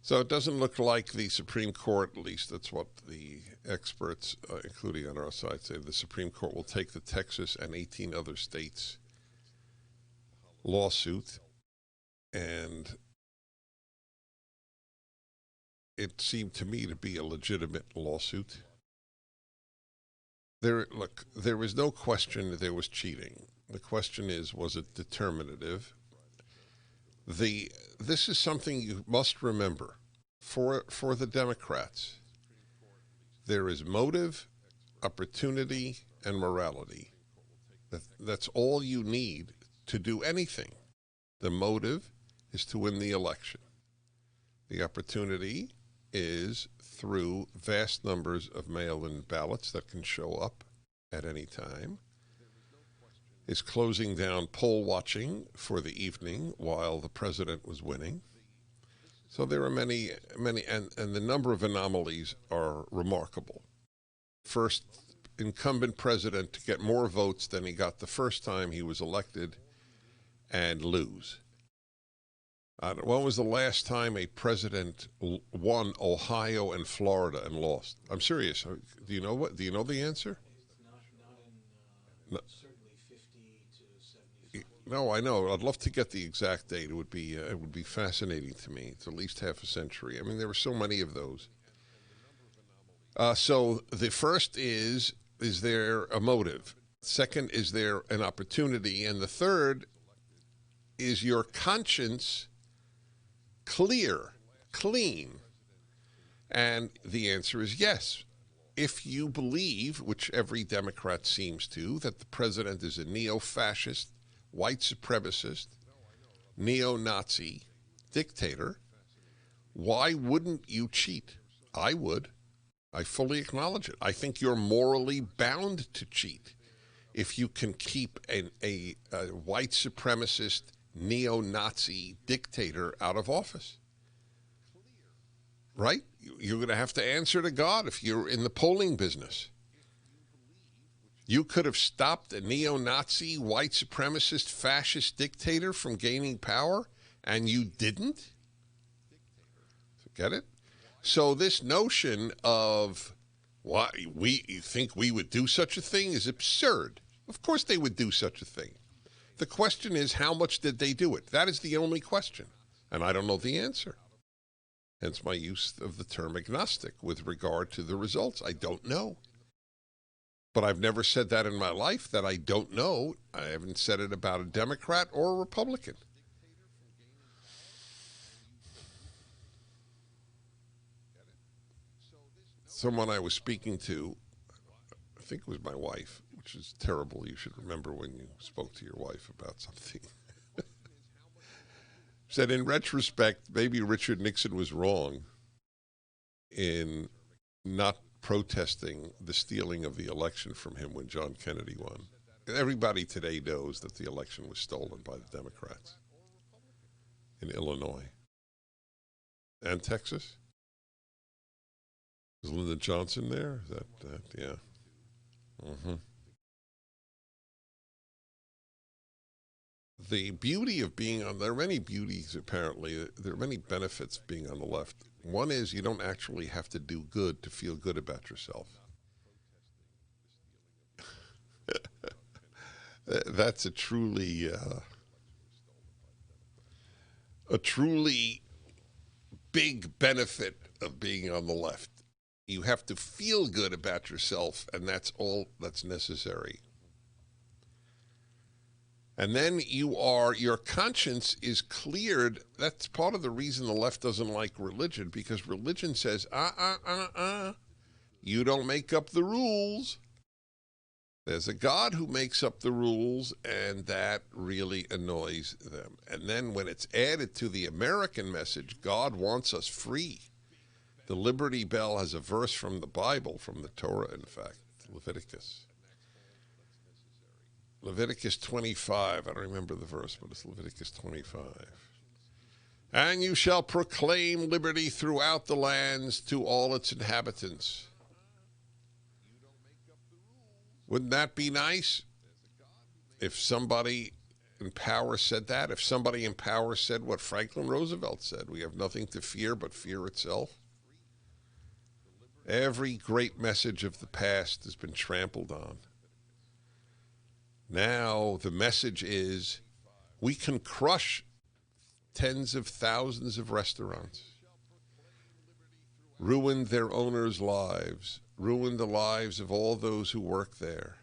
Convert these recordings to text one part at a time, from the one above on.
So it doesn't look like the Supreme Court, at least that's what the experts, including on our side, say the Supreme Court will take the Texas and 18 other states lawsuit, and it seemed to me to be a legitimate lawsuit. There was no question that there was cheating. The question is, was it determinative? This is something you must remember for the Democrats. There is motive, opportunity, and morality. That's all you need to do anything. The motive is to win the election. The opportunity is through vast numbers of mail-in ballots that can show up at any time, is closing down poll watching for the evening while the president was winning. So there are many, and the number of anomalies are remarkable. First incumbent president to get more votes than he got the first time he was elected and lose. When was the last time a president won Ohio and Florida and lost? I'm serious. Do you know what? Do you know the answer? Certainly 50 to 75. No, I know. I'd love to get the exact date. It would be fascinating to me. It's at least half a century. I mean, there were so many of those. So the first is there a motive? Second, is there an opportunity? And the third, is your conscience clean? And the answer is yes. If you believe, which every Democrat seems to, that the president is a neo-fascist, white supremacist, neo-Nazi dictator, why wouldn't you cheat? I would. I fully acknowledge it. I think you're morally bound to cheat if you can keep a white supremacist, neo-Nazi dictator out of office. Right? You're going to have to answer to God if you're in the polling business. You could have stopped a neo-Nazi, white supremacist, fascist dictator from gaining power, and you didn't? Get it? So this notion of why you think we would do such a thing is absurd. Of course they would do such a thing. The question is, how much did they do it? That is the only question, and I don't know the answer. Hence my use of the term agnostic with regard to the results. I don't know. But I've never said that in my life, that I don't know. I haven't said it about a Democrat or a Republican. Someone I was speaking to, I think it was my wife, which is terrible. You should remember when you spoke to your wife about something. Said, in retrospect, maybe Richard Nixon was wrong in not protesting the stealing of the election from him when John Kennedy won. Everybody today knows that the election was stolen by the Democrats in Illinois and Texas. Is Lyndon Johnson there? Yeah. Mm-hmm. The beauty of being on, there are many beauties apparently, there are many benefits of being on the left. One is you don't actually have to do good to feel good about yourself. That's a truly big benefit of being on the left. You have to feel good about yourself, and that's all that's necessary. And then your conscience is cleared. That's part of the reason the left doesn't like religion, because religion says, you don't make up the rules. There's a God who makes up the rules, and that really annoys them. And then when it's added to the American message, God wants us free. The Liberty Bell has a verse from the Bible, from the Torah, in fact, Leviticus. Leviticus 25, I don't remember the verse, but it's Leviticus 25. And you shall proclaim liberty throughout the lands to all its inhabitants. Wouldn't that be nice? If somebody in power said that, if somebody in power said what Franklin Roosevelt said, we have nothing to fear but fear itself, every great message of the past has been trampled on. Now the message is we can crush tens of thousands of restaurants, ruin their owners' lives, ruin the lives of all those who work there.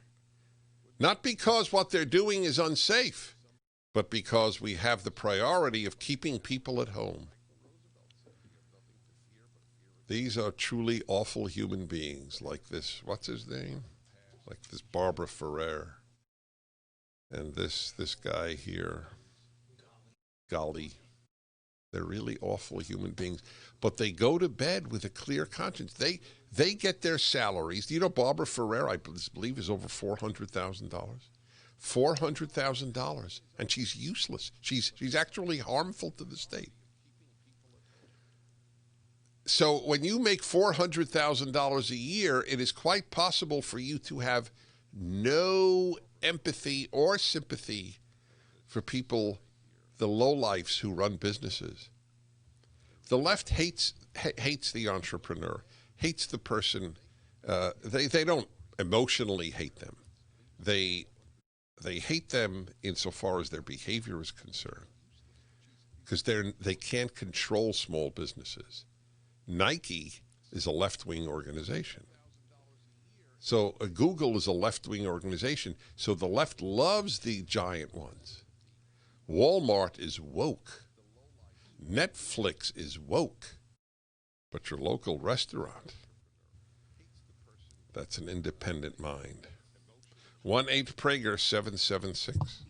Not because what they're doing is unsafe, but because we have the priority of keeping people at home. These are truly awful human beings, like this, what's his name? Like this Barbara Ferrer. And this guy here, Golly. They're really awful human beings. But they go to bed with a clear conscience. They get their salaries. Do you know Barbara Ferrer, I believe, is over $400,000? $400,000. And she's useless. She's actually harmful to the state. So when you make $400,000 a year, it is quite possible for you to have no empathy or sympathy for people, the lowlifes who run businesses. The left hates the entrepreneur, hates the person. They don't emotionally hate them. They hate them insofar as their behavior is concerned, because they can't control small businesses. Nike is a left-wing organization. So Google is a left-wing organization. So the left loves the giant ones. Walmart is woke. Netflix is woke. But your local restaurant, that's an independent mind. 1-800-PRAGER 776.